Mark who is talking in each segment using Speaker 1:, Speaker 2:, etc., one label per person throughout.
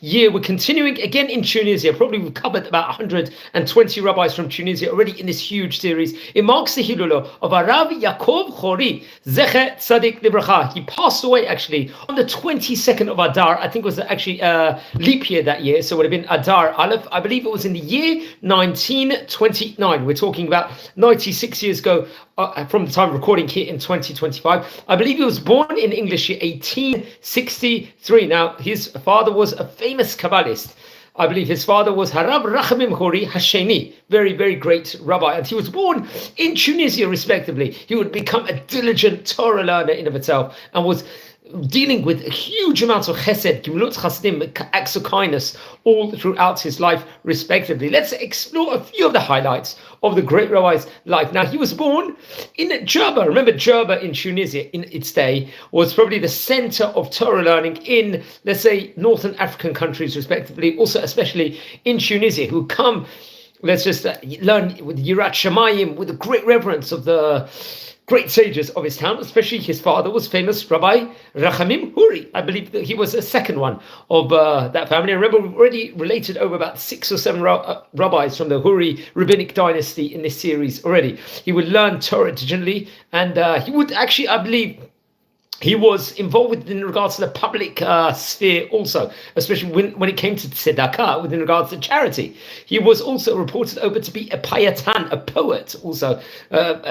Speaker 1: year. We're continuing again in Tunisia. Probably we've covered about 120 rabbis from Tunisia already in this huge series. It marks the Hilula of Rabbi Yaakov Houri Z'tl. He passed away actually on the 22nd of Adar. I think it was actually leap year that year, so it would have been Adar Aleph. I believe it was in the year 1929. We're talking about 96 years ago from the time of recording here in 2025. I believe he was born in English year 1863. Now, his father was a famous Kabbalist. I believe his father was Harab Rachamim Houri Hasheni, very, very great rabbi. And he was born in Tunisia, respectively. He would become a diligent Torah learner in of itself and was dealing with huge amounts of chesed, Begimilut, Chasdim, acts of kindness, all throughout his life, respectively. Let's explore a few of the highlights of the great rabbi's life. Now, he was born in Jerba. Remember, Jerba in Tunisia, in its day, was probably the center of Torah learning in, let's say, northern African countries, respectively, also especially in Tunisia, who come, let's just learn with Yirat Shamayim, with the great reverence of the great sages of his town, especially his father was famous Rabbi Rachamim Houri. I believe that he was a second one of that family. I remember we've already related over about 6 or 7 rabbis from the Houri rabbinic dynasty in this series already. He would learn Torah diligently, and he would actually, I believe, he was involved in regards to the public sphere also, especially when it came to tzedakah, within regards to charity. He was also reported over to be a payatan, a poet also.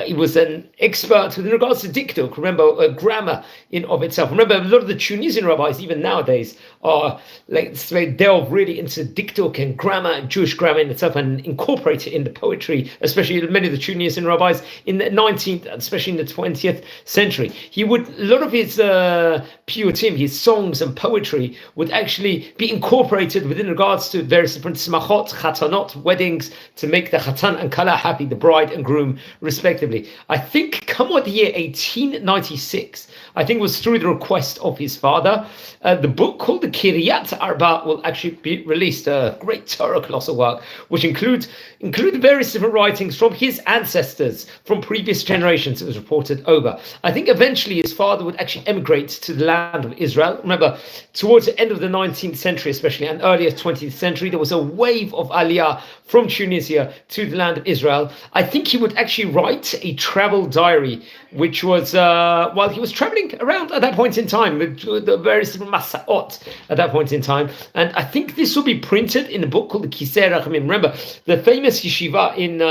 Speaker 1: He was an expert within regards to diktuk, remember, grammar in of itself. Remember, a lot of the Tunisian rabbis, even nowadays, are they delve really into diktuk and grammar, Jewish grammar in itself, and incorporate it in the poetry, especially many of the Tunisian rabbis in the 19th, especially in the 20th century. He would, a lot of his piyutim, his songs and poetry would actually be incorporated within regards to various different smachot, chatanot, weddings, to make the chatan and kala happy, the bride and groom, respectively. I think, come what the year 1896, I think it was through the request of his father, the book called the Kiryat Arba will actually be released, a great Torah colossal work, which include various different writings from his ancestors from previous generations. It was reported over. I think eventually his father would actually emigrate to the land of Israel. Remember, towards the end of the 19th century, especially, and earlier 20th century, there was a wave of aliyah from Tunisia to the land of Israel. I think he would actually write a travel diary, which was while he was traveling around at that point in time, with the various different masaot at that point in time. And I think this will be printed in a book called the Kisei Rachamim. Remember, the famous yeshiva in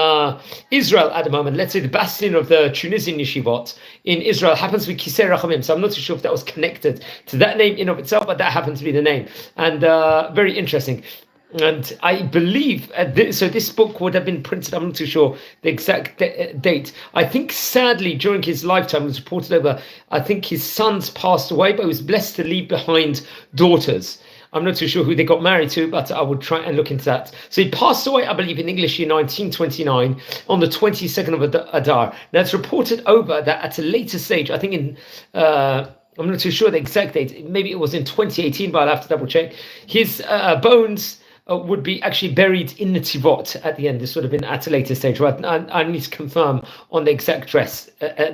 Speaker 1: Israel at the moment, let's say the bastion of the Tunisian yeshivot in Israel, happens to be Kisei Rachamim. So I'm not too sure if that was connected to that name in of itself, but that happens to be the name. And very interesting. And I believe, so this book would have been printed, I'm not too sure the exact date. I think sadly during his lifetime, it was reported over, I think his sons passed away, but he was blessed to leave behind daughters. I'm not too sure who they got married to, but I would try and look into that. So he passed away, I believe, in English year 1929 on the 22nd of Adar. Now it's reported over that at a later stage, I think in, I'm not too sure the exact date, maybe it was in 2018, but I'll have to double check. His bones would be actually buried in the Tivot at the end. This would have been at a later stage. Right? I need to confirm on the exact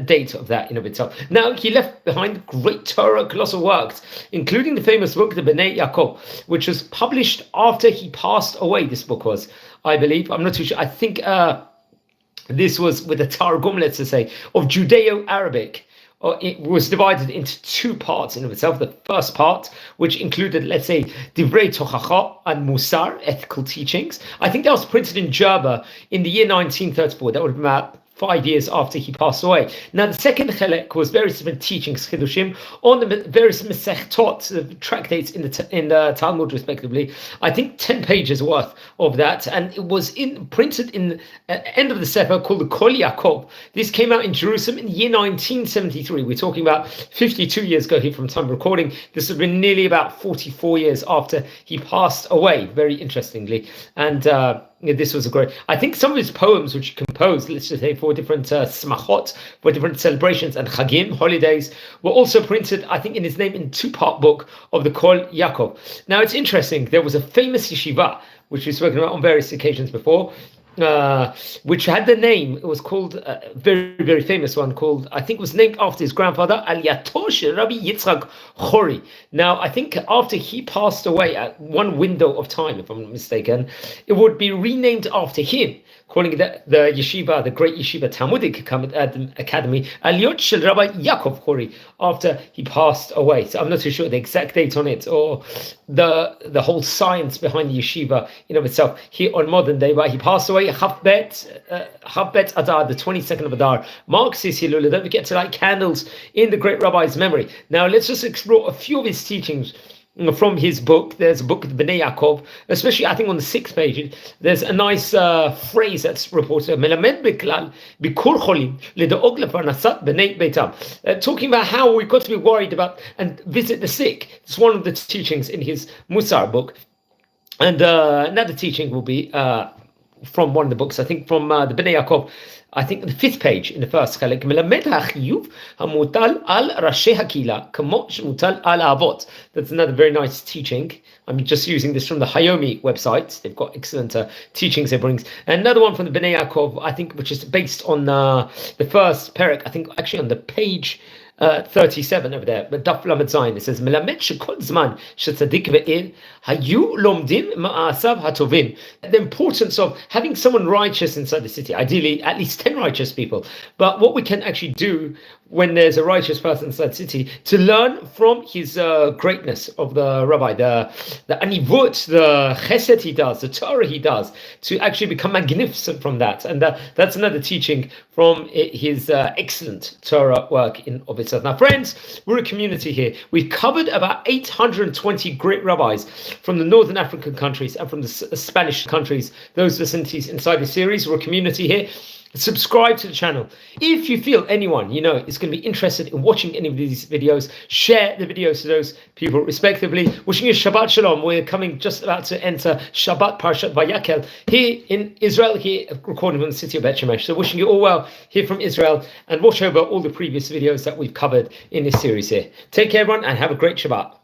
Speaker 1: date of that in of itself. Now, he left behind great Torah colossal works, including the famous book, the Bnei Yaakov, which was published after he passed away. This book was, I believe, I'm not too sure. I think this was with a Targum, let's just say, of Judeo-Arabic. It was divided into 2 parts in of itself. The first part, which included, let's say, Divrei Tochacha and Musar, ethical teachings. I think that was printed in Jerba in the year 1934. That would have been about 5 years after he passed away. Now, the second chelek was various different teachings, chidushim, on the various mesechtot, tractates in the Talmud, respectively. I think 10 pages worth of that, and it was printed in the end of the sefer called the Kol Yaakov. This came out in Jerusalem in the year 1973. We're talking about 52 years ago here from time of recording. This would have been nearly about 44 years after he passed away, very interestingly. And this was a great, I think some of his poems which he composed, let's just say, for different smachot, for different celebrations and chagim, holidays, were also printed, I think, in his name in a 2-part book of the Kol Yaakov. Now, it's interesting, there was a famous yeshiva, which we've spoken about on various occasions before, which had the name, it was called a very, very famous one called, I think it was named after his grandfather, Aliyatosh Rabbi Yitzchak Houri. Now, I think after he passed away at one window of time, if I'm not mistaken, it would be renamed after him, calling it the yeshiva, the great yeshiva Talmudic Academy, Aliyot Shel Rabbi Yaakov Houri, after he passed away. So I'm not too sure the exact date on it, or the whole science behind the yeshiva in of itself here on modern day, but he passed away Havbet Adar, the 22nd of Adar, marks his Hilula. Don't forget to light candles in the great rabbi's memory. Now let's just explore a few of his teachings from his book. There's a book, Bnei Yaakov, especially I think on the 6th page, there's a nice phrase that's reported, Melamed Beklal Bikur Cholim Ledaog Leparnasat Bnei Beitam, talking about how we've got to be worried about and visit the sick. It's one of the teachings in his Musar book. And another teaching will be from one of the books, I think from the Bnei Yaakov, I think the 5th page in the first chalik, Melamed ha'chiyuv hamutal al rashi hakila kamo shemutal al avot. That's another very nice teaching. I'm just using this from the Hayomi website. They've got excellent teachings it brings. And another one from the Bnei Yaakov, I think, which is based on the first perek, I think actually on the page 37 over there, but Daf Lamed Zayin, it says, Melamed shekol zman shetzadik ve'il hayu lomdim ma'asav hatovim. The importance of having someone righteous inside the city, ideally at least 10 righteous people. But what we can actually do when there's a righteous person inside the city, to learn from his greatness of the rabbi, the anivut, the chesed he does, the Torah he does, to actually become magnificent from that. And that's another teaching from his excellent Torah work in of itself. Now, friends, we're a community here. We've covered about 820 great rabbis from the Northern African countries and from the Spanish countries, those vicinities inside the series. We're a community here. Subscribe to the channel. If you feel anyone you know is going to be interested in watching any of these videos, share the videos to those people respectively. Wishing you Shabbat Shalom. We're coming just about to enter Shabbat Parashat Vayakel here in Israel, here recording from the city of Bet Shemesh. So wishing you all well here from Israel, and watch over all the previous videos that we've covered in this series here. Take care everyone and have a great Shabbat.